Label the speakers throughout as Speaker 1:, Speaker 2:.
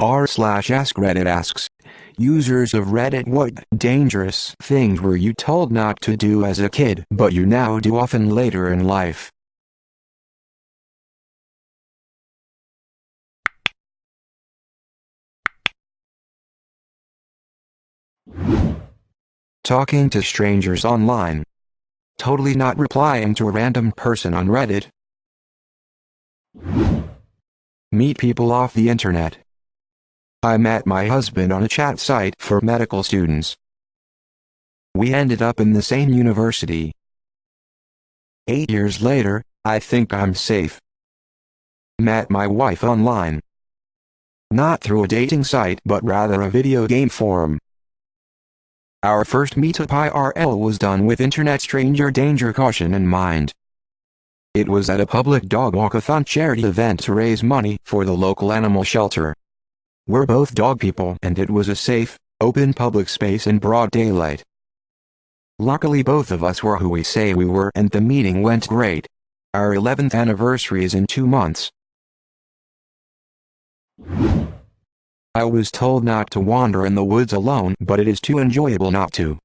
Speaker 1: r/AskReddit asks, users of Reddit, what dangerous things were you told not to do as a kid but you now do often later in life? Talking to strangers online. Totally not replying to a random person on Reddit. Meet people off the internet. I met my husband on a chat site for medical students. We ended up in the same university. 8 years later, I think I'm safe. Met my wife online. Not through a dating site but rather a video game forum. Our first meetup IRL was done with internet stranger danger caution in mind. It was at a public dog walkathon charity event to raise money for the local animal shelter. We're both dog people and it was a safe, open public space in broad daylight. Luckily both of us were who we say we were and the meeting went great. Our 11th anniversary is in 2 months. I was told not to wander in the woods alone, but it is too enjoyable not to.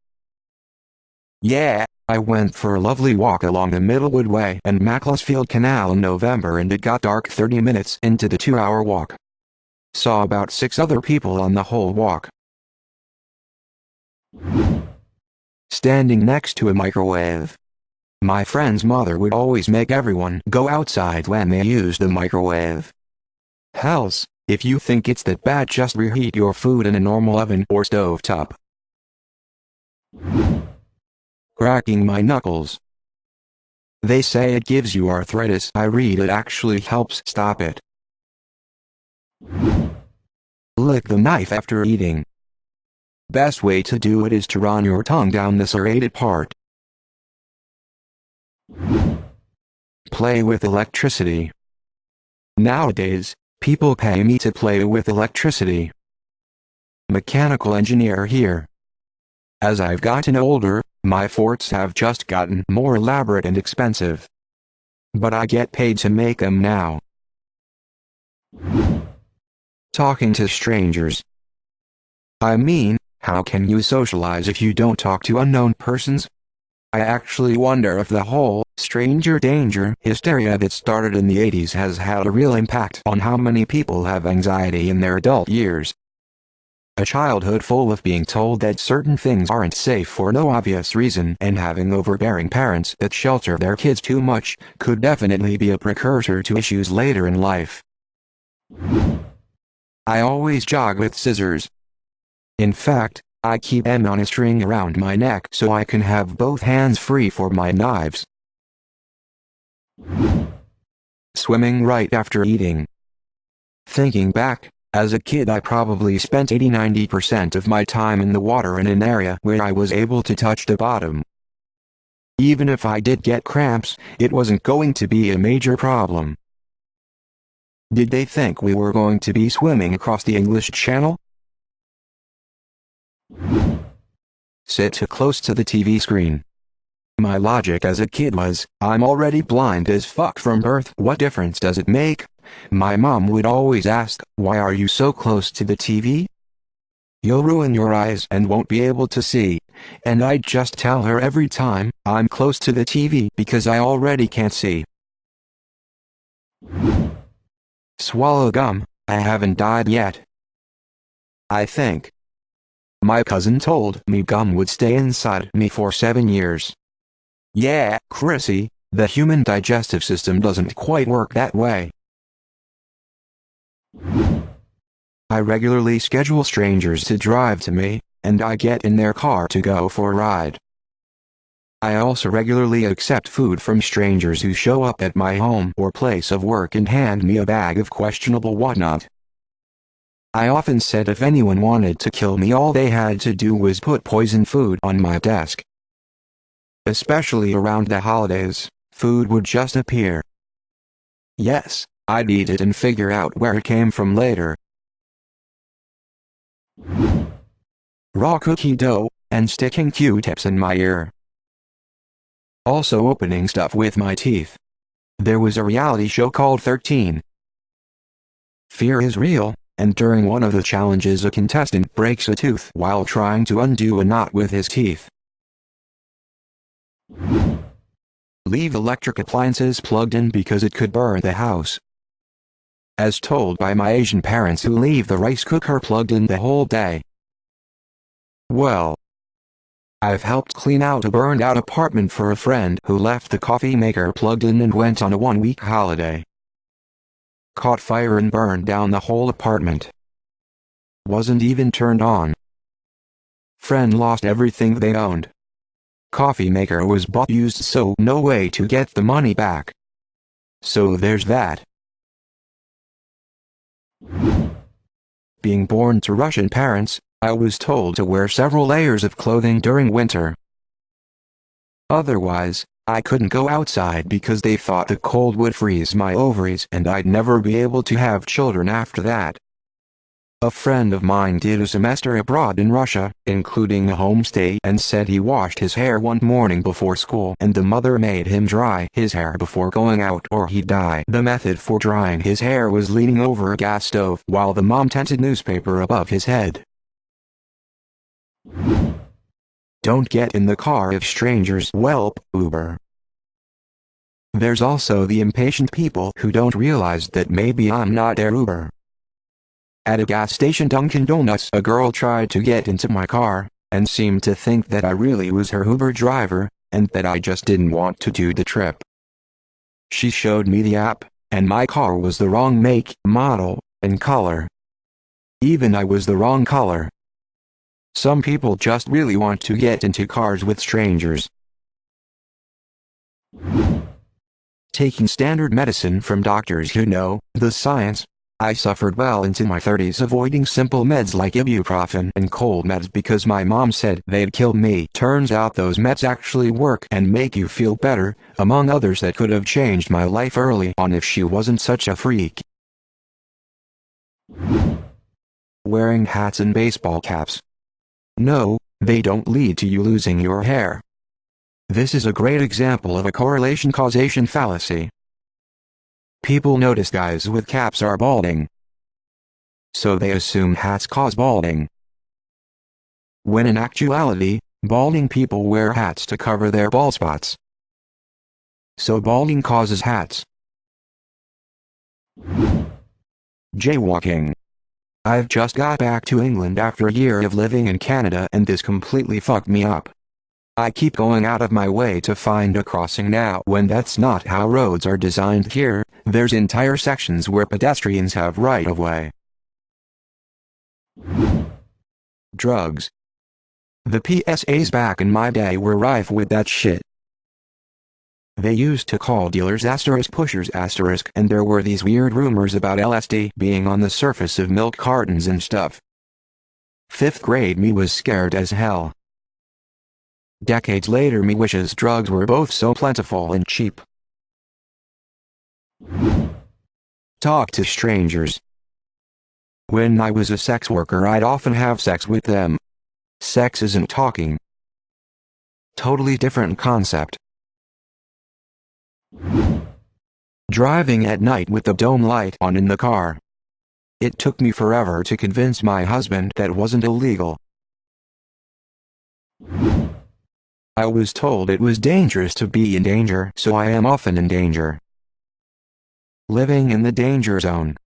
Speaker 1: Yeah, I went for a lovely walk along the Middlewood Way and Macclesfield Canal in November and it got dark 30 minutes into the 2-hour walk. Saw about 6 other people on the whole walk. Standing next to a microwave. My friend's mother would always make everyone go outside when they used the microwave. Hells, if you think it's that bad, just reheat your food in a normal oven or stovetop. Cracking my knuckles. They say it gives you arthritis. I read it actually helps stop it. Lick the knife after eating. Best way to do it is to run your tongue down the serrated part. Play with electricity. Nowadays, people pay me to play with electricity. Mechanical engineer here. As I've gotten older, my forts have just gotten more elaborate and expensive. But I get paid to make them now. Talking to strangers. I mean, how can you socialize if you don't talk to unknown persons? I actually wonder if the whole stranger danger hysteria that started in the 80s has had a real impact on how many people have anxiety in their adult years. A childhood full of being told that certain things aren't safe for no obvious reason and having overbearing parents that shelter their kids too much could definitely be a precursor to issues later in life. I always jog with scissors. In fact, I keep them on a string around my neck so I can have both hands free for my knives. Swimming right after eating. Thinking back, as a kid I probably spent 80–90% of my time in the water in an area where I was able to touch the bottom. Even if I did get cramps, it wasn't going to be a major problem. Did they think we were going to be swimming across the English Channel? Sit too close to the TV screen. My logic as a kid was, I'm already blind as fuck from birth. What difference does it make? My mom would always ask, why are you so close to the TV? You'll ruin your eyes and won't be able to see. And I'd just tell her every time, I'm close to the TV because I already can't see. Swallow gum. I haven't died yet. I think. My cousin told me gum would stay inside me for 7 years. Yeah, Chrissy, the human digestive system doesn't quite work that way. I regularly schedule strangers to drive to me, and I get in their car to go for a ride. I also regularly accept food from strangers who show up at my home or place of work and hand me a bag of questionable whatnot. I often said if anyone wanted to kill me, all they had to do was put poison food on my desk. Especially around the holidays, food would just appear. Yes, I'd eat it and figure out where it came from later. Raw cookie dough, and sticking Q-tips in my ear. Also opening stuff with my teeth. There was a reality show called 13. Fear is real, and during one of the challenges a contestant breaks a tooth while trying to undo a knot with his teeth. Leave electric appliances plugged in because it could burn the house. As told by my Asian parents who leave the rice cooker plugged in the whole day. Well, I've helped clean out a burned out apartment for a friend who left the coffee maker plugged in and went on a 1-week holiday. Caught fire and burned down the whole apartment. Wasn't even turned on. Friend lost everything they owned. Coffee maker was bought used, so no way to get the money back. So there's that. Being born to Russian parents, I was told to wear several layers of clothing during winter. Otherwise, I couldn't go outside because they thought the cold would freeze my ovaries and I'd never be able to have children after that. A friend of mine did a semester abroad in Russia, including a homestay, and said he washed his hair one morning before school and the mother made him dry his hair before going out or he'd die. The method for drying his hair was leaning over a gas stove while the mom tented newspaper above his head. Don't get in the car if strangers whelp Uber. There's also the impatient people who don't realize that maybe I'm not their Uber. At a gas station Dunkin' Donuts, a girl tried to get into my car, and seemed to think that I really was her Uber driver, and that I just didn't want to do the trip. She showed me the app, and my car was the wrong make, model, and color. Even I was the wrong color. Some people just really want to get into cars with strangers. Taking standard medicine from doctors who know the science. I suffered well into my 30s avoiding simple meds like ibuprofen and cold meds because my mom said they'd kill me. Turns out those meds actually work and make you feel better, among others that could have changed my life early on if she wasn't such a freak. Wearing hats and baseball caps. No, they don't lead to you losing your hair. This is a great example of a correlation-causation fallacy. People notice guys with caps are balding, so they assume hats cause balding. When in actuality, balding people wear hats to cover their bald spots. So balding causes hats. Jaywalking. I've just got back to England after a year of living in Canada and this completely fucked me up. I keep going out of my way to find a crossing now when that's not how roads are designed here. There's entire sections where pedestrians have right-of-way. Drugs. The PSAs back in my day were rife with that shit. They used to call dealers asterisk pushers asterisk, and there were these weird rumors about LSD being on the surface of milk cartons and stuff. 5th grade me was scared as hell. Decades later me wishes drugs were both so plentiful and cheap. Talk to strangers. When I was a sex worker I'd often have sex with them. Sex isn't talking. Totally different concept. Driving at night with the dome light on in the car. It took me forever to convince my husband that wasn't illegal. I was told it was dangerous to be in danger, so I am often in danger. Living in the danger zone.